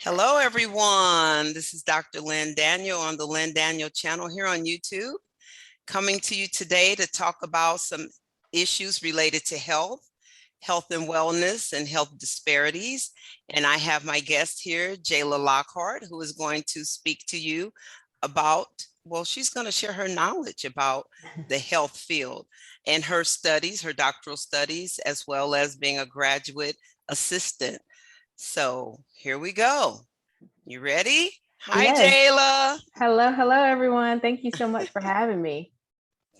Hello, everyone. This is Dr. Lynn Daniel on the Lynn Daniel channel here on YouTube, coming to you today to talk about some issues related to health and wellness, and health disparities. And I have my guest here, Jala Lockhart, who is going to speak to you about, well, she's going to share her knowledge about the health field and her studies, her doctoral studies, as well as being a graduate assistant. So here we go. You ready? Hi, Yes. Jayla. Hello, everyone. Thank you so much for having me.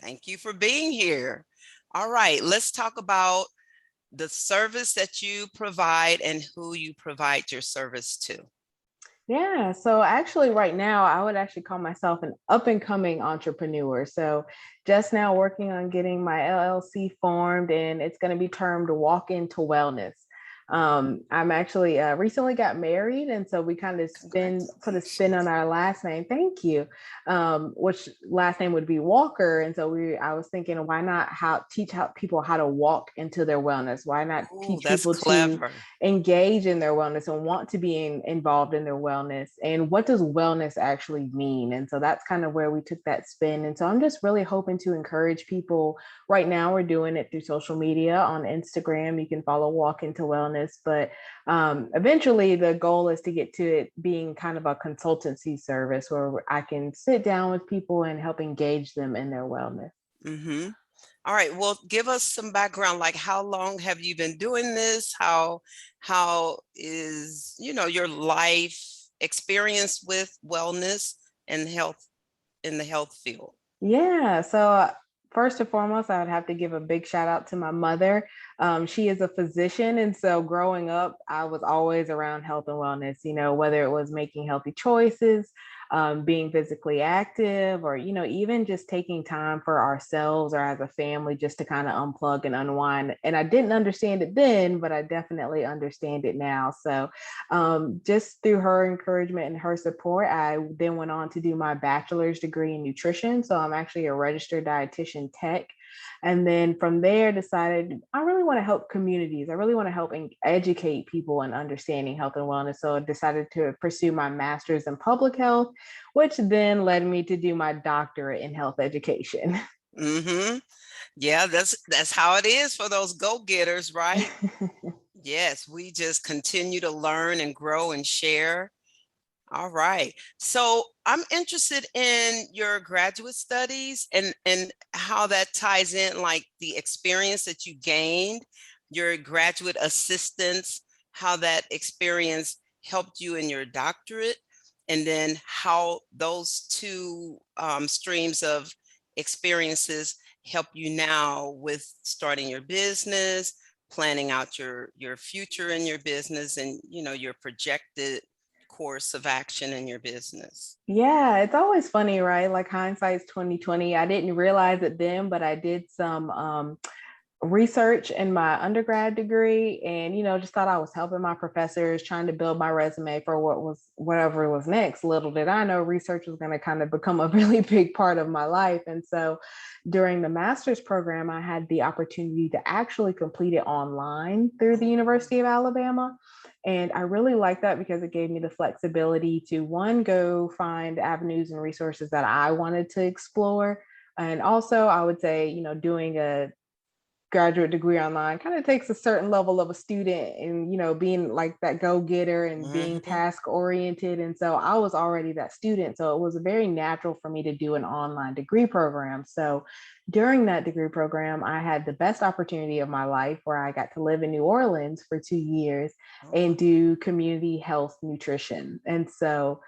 Thank you for being here. All right, let's talk about the service that you provide and who you provide your service to. Yeah, so actually, right now, I would actually call myself an up and coming entrepreneur. So, just now working on getting my LLC formed, and it's going to be termed Walk Into Wellness. I'm actually recently got married, and so we kind of put a spin on Congratulations. our last name. Thank you. Which last name would be Walker, and so I was thinking, why not teach how people how to walk into their wellness? Why not Ooh, teach that's people to clever. engage in their wellness and want to be involved in their wellness, and what does wellness actually mean? And so that's kind of where we took that spin. And so I'm just really hoping to encourage people. Right now we're doing it through social media. On Instagram you can follow Walk Into Wellness, but eventually the goal is to get to it being kind of a consultancy service where I can sit down with people and help engage them in their wellness. Mm-hmm. All right. Well, give us some background. Like, how long have you been doing this? How is, your life experience with wellness and health in the health field? Yeah. So first and foremost, I would have to give a big shout out to my mother. She is a physician. And so growing up, I was always around health and wellness, whether it was making healthy choices, being physically active, or, even just taking time for ourselves or as a family just to kind of unplug and unwind. And I didn't understand it then, but I definitely understand it now. So just through her encouragement and her support, I then went on to do my bachelor's degree in nutrition. So I'm actually a registered dietitian tech. And then from there, decided I really want to help communities. I really want to help and educate people in understanding health and wellness. So I decided to pursue my master's in public health, which then led me to do my doctorate in health education. Mm-hmm. Yeah, that's how it is for those go-getters, right? Yes, we just continue to learn and grow and share. All right. So I'm interested in your graduate studies and how that ties in, like the experience that you gained, your graduate assistance, how that experience helped you in your doctorate, and then how those two streams of experiences help you now with starting your business, planning out your future in your business, and your projected course of action in your business. Yeah, it's always funny, right? Like hindsight's 2020. I didn't realize it then, but I did some research in my undergrad degree, and just thought I was helping my professors, trying to build my resume for whatever was next. Little did I know research was going to kind of become a really big part of my life. And so during the master's program, I had the opportunity to actually complete it online through the University of Alabama. And I really like that because it gave me the flexibility to, one, go find avenues and resources that I wanted to explore. And also, I would say, doing a graduate degree online kind of takes a certain level of a student, and being like that go-getter and being Mhm. task oriented. And so I was already that student, so it was very natural for me to do an online degree program. So during that degree program, I had the best opportunity of my life where I got to live in New Orleans for 2 years Oh, and do community health nutrition. And so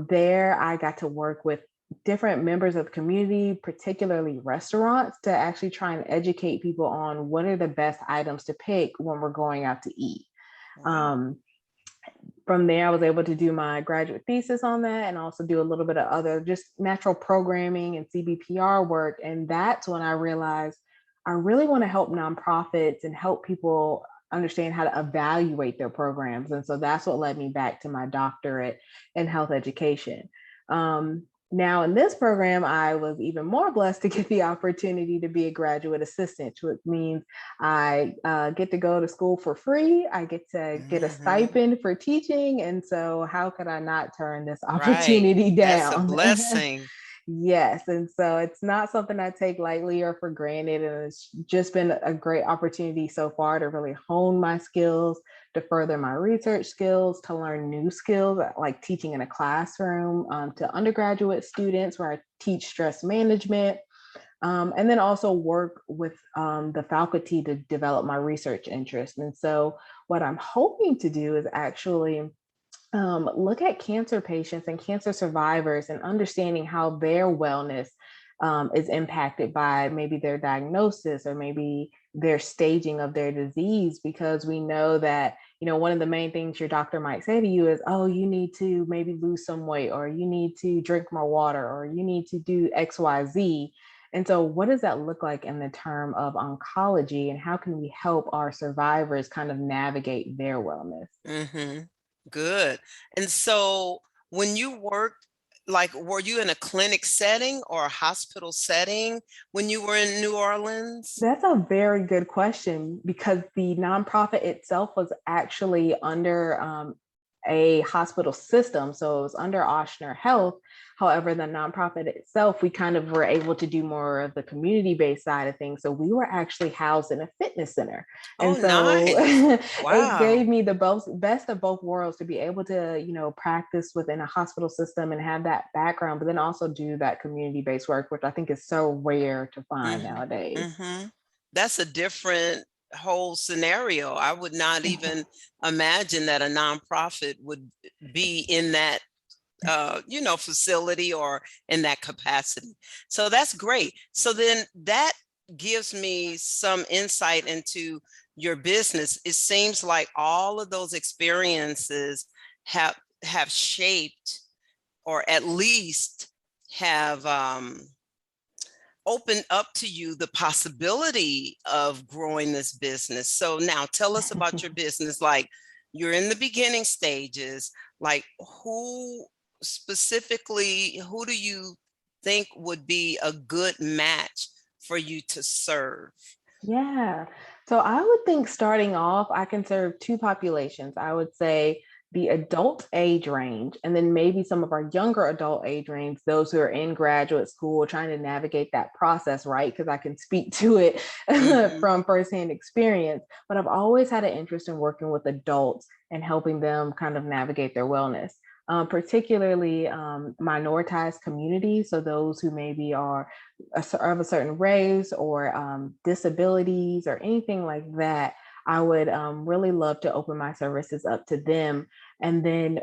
there I got to work with different members of the community, particularly restaurants, to actually try and educate people on what are the best items to pick when we're going out to eat. wow. Um, from there, I was able to do my graduate thesis on that and also do a little bit of other just natural programming and CBPR work. And that's when I realized I really want to help nonprofits and help people understand how to evaluate their programs. And so that's what led me back to my doctorate in health education. Now, in this program, I was even more blessed to get the opportunity to be a graduate assistant, which means I get to go to school for free. I get to get a Hmm. stipend for teaching. And so, how could I not turn this Right. opportunity That's a down? blessing. Yes. And so it's not something I take lightly or for granted. And it's just been a great opportunity so far to really hone my skills, to further my research skills, to learn new skills like teaching in a classroom, to undergraduate students where I teach stress management. And then also work with the faculty to develop my research interest. And so, what I'm hoping to do is actually look at cancer patients and cancer survivors and understanding how their wellness is impacted by maybe their diagnosis or maybe their staging of their disease, because we know that, one of the main things your doctor might say to you is, oh, you need to maybe lose some weight, or you need to drink more water, or you need to do XYZ. And so, what does that look like in the term of oncology, and how can we help our survivors kind of navigate their wellness? Hmm. Good. And so when you worked, like, were you in a clinic setting or a hospital setting when you were in New Orleans? That's a very good question, because the nonprofit itself was actually under a hospital system. So it was under Ochsner Health. However, the nonprofit itself, we kind of were able to do more of the community based side of things. So we were actually housed in a fitness center. Oh, And so nice. it gave Wow. me the best of both worlds to be able to, practice within a hospital system and have that background, but then also do that community based work, which I think is so rare to find Hmm. nowadays. Hmm. That's a different whole scenario. I would not even imagine that a nonprofit would be in that facility or in that capacity. So that's great. So then that gives me some insight into your business. It seems like all of those experiences have have shaped, or at least have opened up to you the possibility of growing this business. So now tell us about your business. Like, you're in the beginning stages. Like, who specifically, who do you think would be a good match for you to serve? Yeah. So I would think starting off, I can serve two populations. I would say the adult age range, and then maybe some of our younger adult age range, those who are in graduate school trying to navigate that process, right? Because I can speak to it Hmm. from firsthand experience. But I've always had an interest in working with adults and helping them kind of navigate their wellness. Particularly minoritized communities, so those who maybe are of a certain race or disabilities or anything like that, I would really love to open my services up to them. And then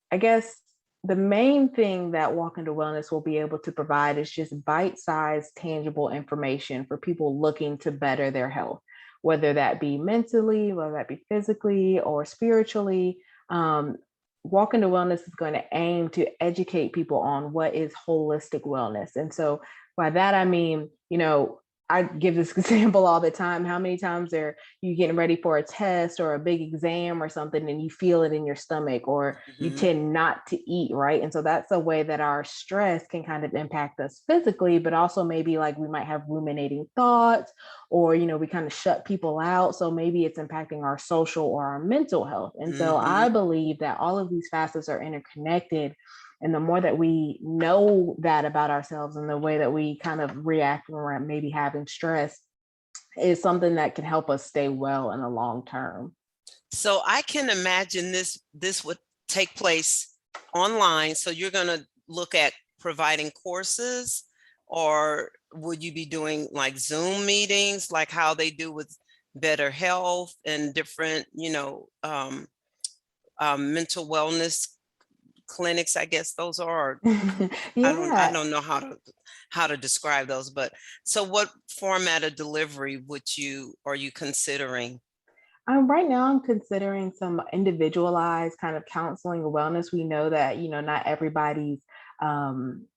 I guess the main thing that Walk into Wellness will be able to provide is just bite sized, tangible information for people looking to better their health, whether that be mentally, whether that be physically or spiritually. Um, Walk into Wellness is going to aim to educate people on what is holistic wellness. And so by that, I mean, I give this example all the time. How many times are you getting ready for a test or a big exam or something, and you feel it in your stomach, or you Hmm. tend not to eat, right? And so that's a way that our stress can kind of impact us physically, but also maybe like we might have ruminating thoughts, or, we kind of shut people out. So maybe it's impacting our social or our mental health. And so I Hmm. believe that all of these facets are interconnected. And the more that we know that about ourselves and the way that we kind of react when we're maybe having stress is something that can help us stay well in the long term. So I can imagine this would take place online. So you're going to look at providing courses, or would you be doing like Zoom meetings, like how they do with Better Health and different, mental wellness clinics? I guess those are. I Yeah. don't know how to describe those, but so what format of delivery are you considering? Right now, I'm considering some individualized kind of counseling and wellness. We know that, not everybody's um,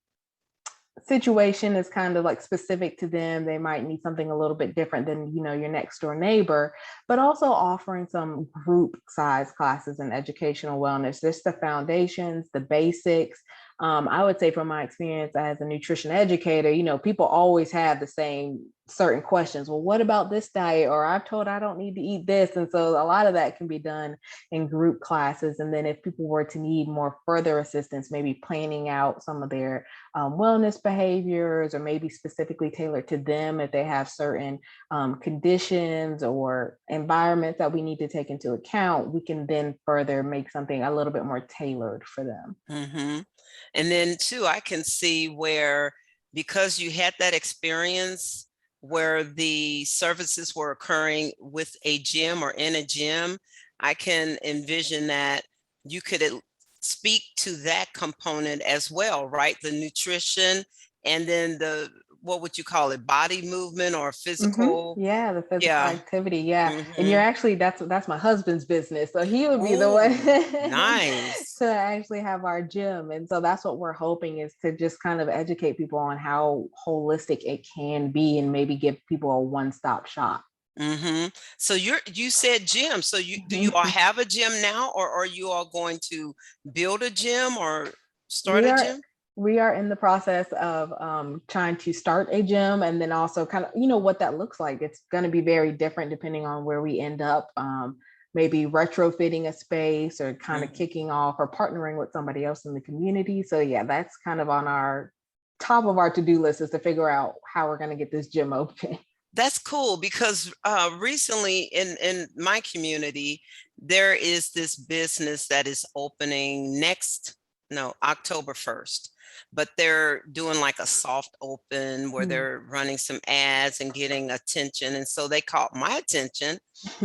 situation is kind of like specific to them. They might need something a little bit different than, your next door neighbor, but also offering some group size classes in educational wellness. Just the foundations, the basics, I would say from my experience as a nutrition educator, people always have the same certain questions. Well, what about this diet? Or I've told I don't need to eat this. And so a lot of that can be done in group classes. And then if people were to need more further assistance, maybe planning out some of their wellness behaviors, or maybe specifically tailored to them if they have certain conditions or environments that we need to take into account, we can then further make something a little bit more tailored for them. Hmm. And then too, I can see where, because you had that experience where the services were occurring with a gym or in a gym, I can envision that you could speak to that component as well, right? The nutrition, and then what would you call it? Body movement or physical? Yeah, the physical Yeah. activity. Yeah. And you're Hmm. actually, that's my husband's business. So he would be the one Oh, to nice. actually have our gym. And so that's what we're hoping, is to just kind of educate people on how holistic it can be, and maybe give people a one-stop shop. Hmm. So you said gym. So do you all have a gym now, or are you all going to build a gym or start we a are gym? we are in the process of trying to start a gym, and then also kind of what that looks like. It's going to be very different depending on where we end up. Maybe retrofitting a space, or kind of Mhm. kicking off, or partnering with somebody else in the community. So yeah, that's kind of on our top of our to-do list, is to figure out how we're going to get this gym open. That's cool, because recently in my community, there is this business that is opening no, October 1st. But they're doing like a soft open where Mm. they're running some ads and getting attention. And so they caught my attention,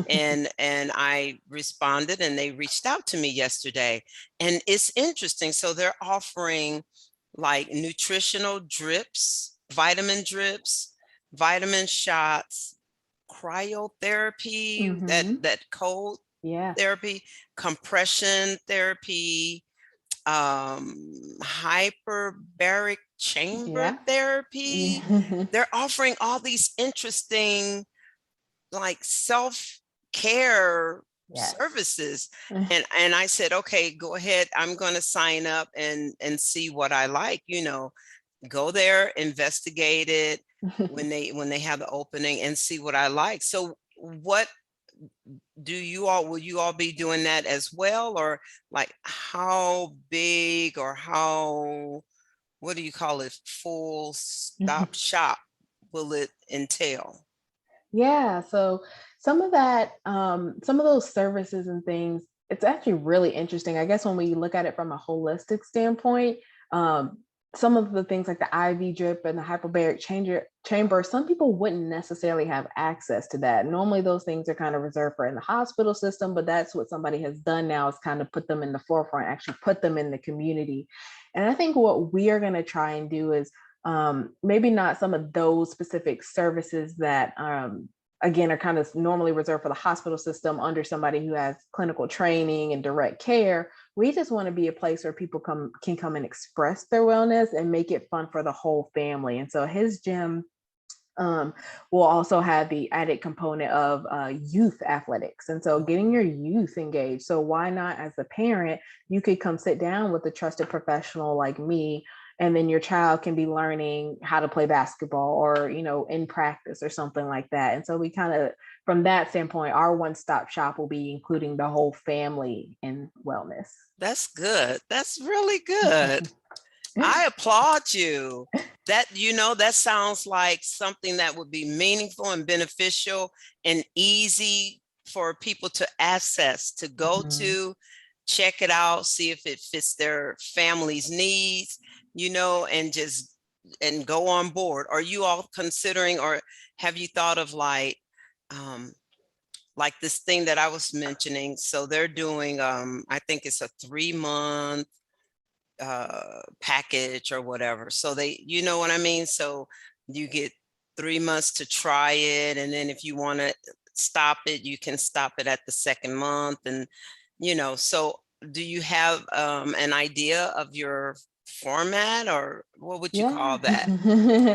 and I responded, and they reached out to me yesterday. And it's interesting. So they're offering like nutritional drips, vitamin shots, cryotherapy, Hmm. that cold Yeah. therapy, compression therapy, hyperbaric chamber Yeah. therapy. They're offering all these interesting, like, self-care Yes. services. And I said, okay, go ahead. I'm going to sign up and see what I like, go there, investigate it when they have the opening, and see what I like. So what will you all be doing that as well? Or like, how big, or how, what do you call it, full stop shop will it entail? Yeah, so some of those services and things, it's actually really interesting. I guess when we look at it from a holistic standpoint, um, some of the things like the IV drip and the hyperbaric chamber, some people wouldn't necessarily have access to that. Normally, those things are kind of reserved for in the hospital system, but that's what somebody has done now, is kind of put them in the forefront, actually put them in the community. And I think what we are going to try and do is maybe not some of those specific services that again are kind of normally reserved for the hospital system under somebody who has clinical training and direct care. We just want to be a place where people can come and express their wellness and make it fun for the whole family. And so his gym um, will also have the added component of youth athletics. And so getting your youth engaged. So why not, as a parent, you could come sit down with a trusted professional like me, and then your child can be learning how to play basketball, or, in practice or something like that. And so we kind of, from that standpoint, our one-stop shop will be including the whole family in wellness. That's good. That's really good. I applaud you. That sounds like something that would be meaningful and beneficial and easy for people to access, to go Mhm. to, check it out, see if it fits their family's needs, and go on board. Are you all considering, or have you thought of um, like this thing that I was mentioning? So they're doing, I think it's a 3-month package or whatever. So you know what I mean? So you get 3 months to try it. And then if you want to stop it, you can stop it at the second month. And, so do you have an idea of your format, or what would you call Yeah. that?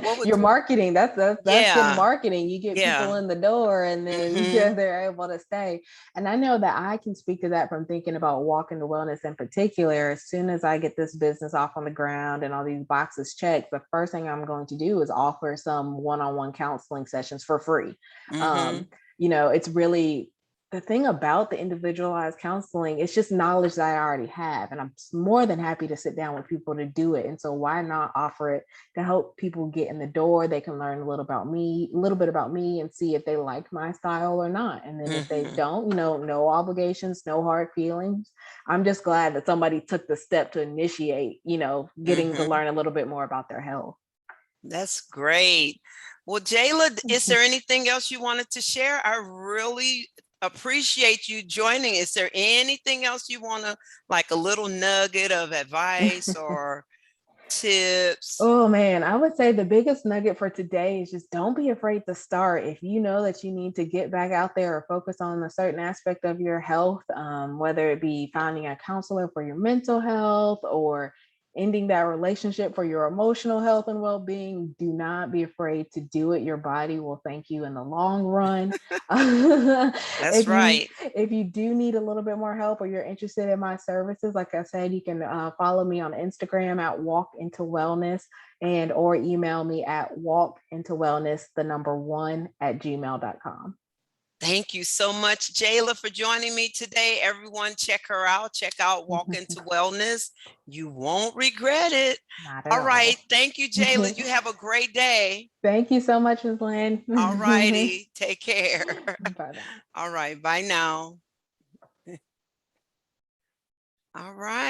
What would, Your marketing, that's good yeah, marketing. You get people yeah. in the door and then Mm-hmm. they're able to stay. And I know that I can speak to that from thinking about walking to wellness in particular. As soon as I get this business off on the ground and all these boxes checked, the first thing I'm going to do is offer some one-on-one counseling sessions for free. Mm-hmm. Um, it's really the thing about the individualized counseling, it's just knowledge that I already have. And I'm more than happy to sit down with people to do it. And so why not offer it to help people get in the door? They can learn a little bit about me and see if they like my style or not. And then if they Mm-hmm. don't, no obligations, no hard feelings. I'm just glad that somebody took the step to initiate, getting to Mm-hmm. learn a little bit more about their health. That's great. Well, Jayla, is there anything else you wanted to share? I really appreciate you joining. Is there anything else you want to, like a little nugget of advice or tips? Oh man, I would say the biggest nugget for today is just don't be afraid to start. If you know that you need to get back out there or focus on a certain aspect of your health, whether it be finding a counselor for your mental health or ending that relationship for your emotional health and well-being, do not be afraid to do it. Your body will thank you in the long run. That's if you right. if you do need a little bit more help or you're interested in my services, like I said, you can follow me on Instagram at Walk Into Wellness and or email me at walkintowellness, the number one at gmail.com. Thank you so much, Jayla, for joining me today. Everyone, check her out. Check out Walk Into Wellness. You won't regret it. Not at All right. all. Thank you, Jayla. You have a great day. Thank you so much, Ms. All Lynn. righty. Take care. Bye bye. All right. Bye now. All right.